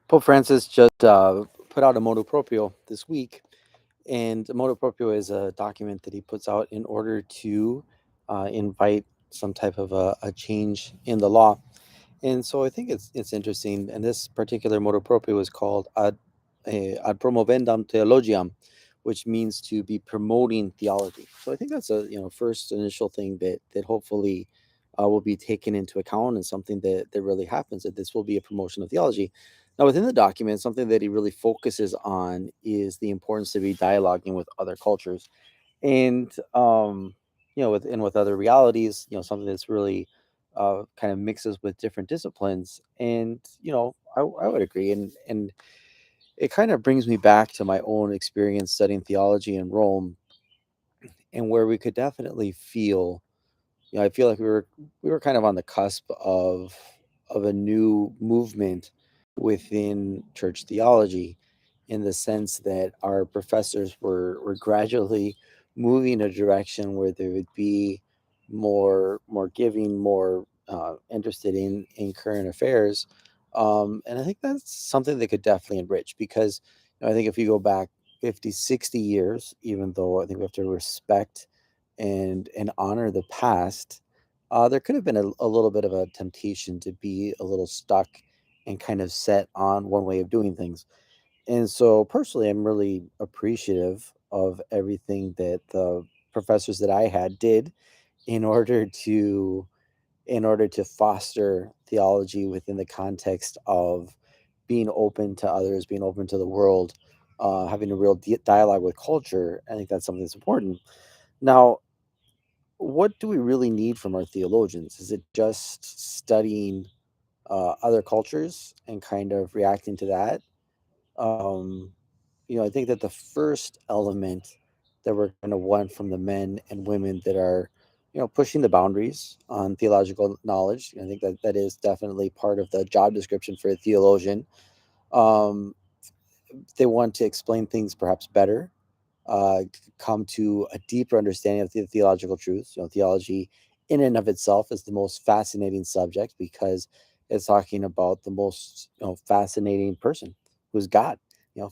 Pope Francis just put out a Motu Proprio this week, and Motu Proprio is a document that he puts out in order to invite some type of a change in the law. And so I think it's interesting. And this particular Motu Proprio is called ad promovendam theologiam, which means to be promoting theology. So I think that's a first initial thing that hopefully will be taken into account and something that really happens, that this will be a promotion of theology. Now within the document, something that he really focuses on is the importance to be dialoguing with other cultures and with other realities, something that's really kind of mixes with different disciplines. And I would agree, and it kind of brings me back to my own experience studying theology in Rome, and where we could definitely feel, I feel like we were kind of on the cusp of a new movement within church theology, in the sense that our professors were gradually moving in a direction where there would be more giving, more interested in current affairs. And I think that's something that could definitely enrich, because I think if you go back 50, 60 years, even though I think we have to respect and honor the past, there could have been a little bit of a temptation to be a little stuck and kind of set on one way of doing things. And so personally, I'm really appreciative of everything that the professors that I had did in order to foster theology within the context of being open to others, being open to the world, having a real dialogue with culture. I think that's something that's important. Now, what do we really need from our theologians? Is it just studying other cultures and kind of reacting to that? Um, I think that the first element that we're going to want from the men and women that are, pushing the boundaries on theological knowledge, I think that that is definitely part of the job description for a theologian. Um, they want to explain things perhaps better, come to a deeper understanding of the theological truths. Theology in and of itself is the most fascinating subject, because it's talking about the most fascinating person, who's God,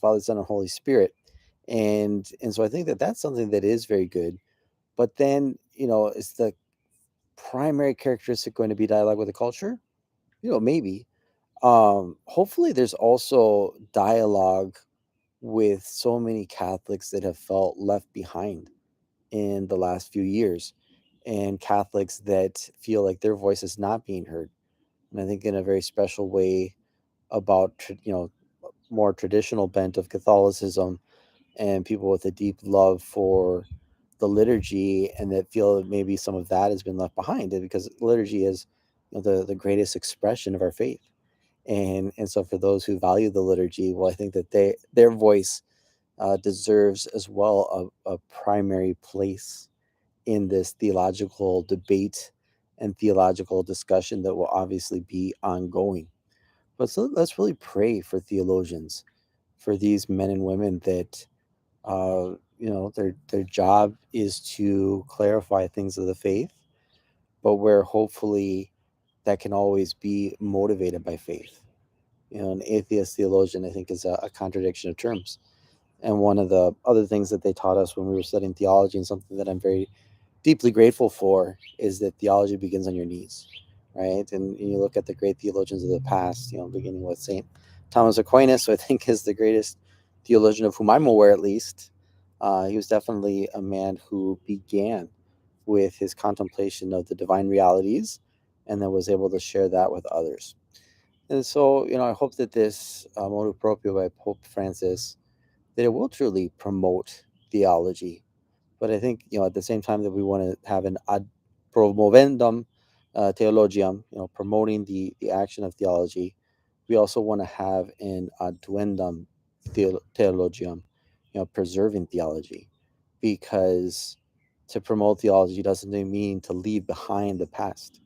Father, Son, and Holy Spirit. And so I think that that's something that is very good. But then, is the primary characteristic going to be dialogue with the culture? Maybe. Hopefully, there's also dialogue with so many Catholics that have felt left behind in the last few years, and Catholics that feel like their voice is not being heard. And I think in a very special way about, more traditional bent of Catholicism, and people with a deep love for the liturgy, and that feel that maybe some of that has been left behind, because liturgy is the greatest expression of our faith. And so for those who value the liturgy, well, I think that their voice deserves as well a primary place in this theological debate and theological discussion that will obviously be ongoing. But so let's really pray for theologians, for these men and women that their job is to clarify things of the faith, but where hopefully that can always be motivated by faith. An atheist theologian, I think, is a contradiction of terms. And one of the other things that they taught us when we were studying theology, and something that I'm very deeply grateful for, is that theology begins on your knees, right? And you look at the great theologians of the past, beginning with St. Thomas Aquinas, who I think is the greatest theologian of whom I'm aware, at least. He was definitely a man who began with his contemplation of the divine realities, and then was able to share that with others. And so, I hope that this Motu Proprio by Pope Francis, that it will truly promote theology. But I think, at the same time, that we want to have an ad promovendam theologiam, promoting the action of theology, we also want to have an adduendam theologiam, preserving theology, because to promote theology doesn't mean to leave behind the past.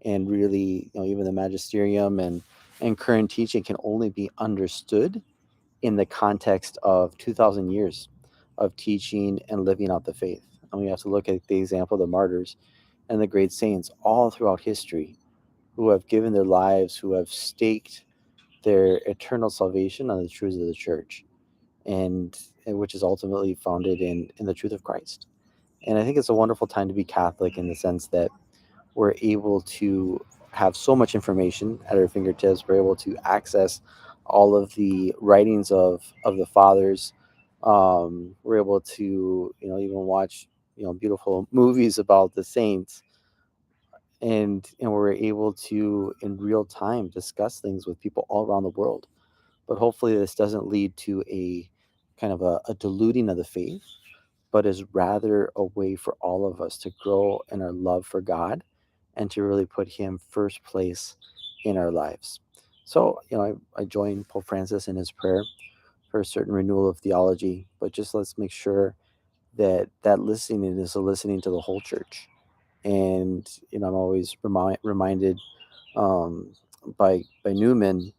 And really, even the magisterium and current teaching can only be understood in the context of 2,000 years of teaching and living out the faith. And we have to look at the example of the martyrs and the great saints all throughout history, who have given their lives, who have staked their eternal salvation on the truths of the church, and which is ultimately founded in the truth of Christ. And I think it's a wonderful time to be Catholic in the sense that we're able to have so much information at our fingertips. We're able to access all of the writings of the fathers. We're able to, even watch, beautiful movies about the saints, and we're able to in real time discuss things with people all around the world. But hopefully, this doesn't lead to a kind of a diluting of the faith, but is rather a way for all of us to grow in our love for God and to really put Him first place in our lives. So, I join Pope Francis in his prayer for a certain renewal of theology, but just let's make sure that that listening is a listening to the whole church. And, I'm always reminded um, by Newman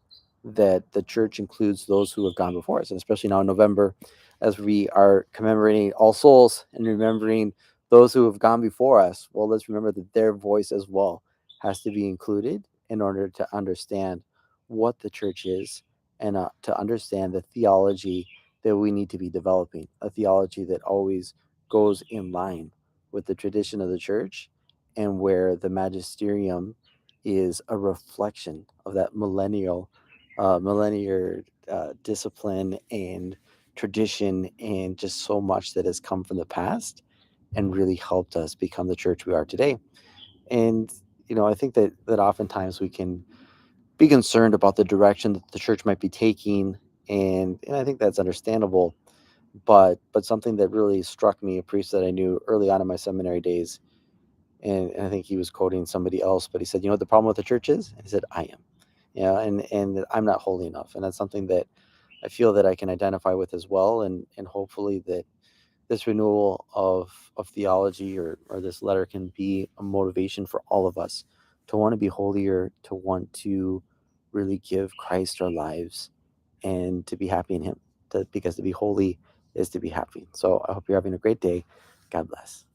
that the church includes those who have gone before us, and especially now in November, as we are commemorating All Souls and remembering those who have gone before us. Well, let's remember that their voice as well has to be included in order to understand what the church is, and to understand the theology that we need to be developing, a theology that always goes in line with the tradition of the church, and where the magisterium is a reflection of that millennial discipline and tradition, and just so much that has come from the past and really helped us become the church we are today. And I think that oftentimes we can be concerned about the direction that the church might be taking, and I think that's understandable. But something that really struck me, a priest that I knew early on in my seminary days, and I think he was quoting somebody else, but he said, what the problem with the church is? And he said, I am. Yeah, and I'm not holy enough. And that's something that I feel that I can identify with as well. And hopefully that this renewal of theology, or this letter, can be a motivation for all of us to want to be holier, to want to really give Christ our lives, and to be happy in Him. Because to be holy is to be happy. So I hope you're having a great day. God bless.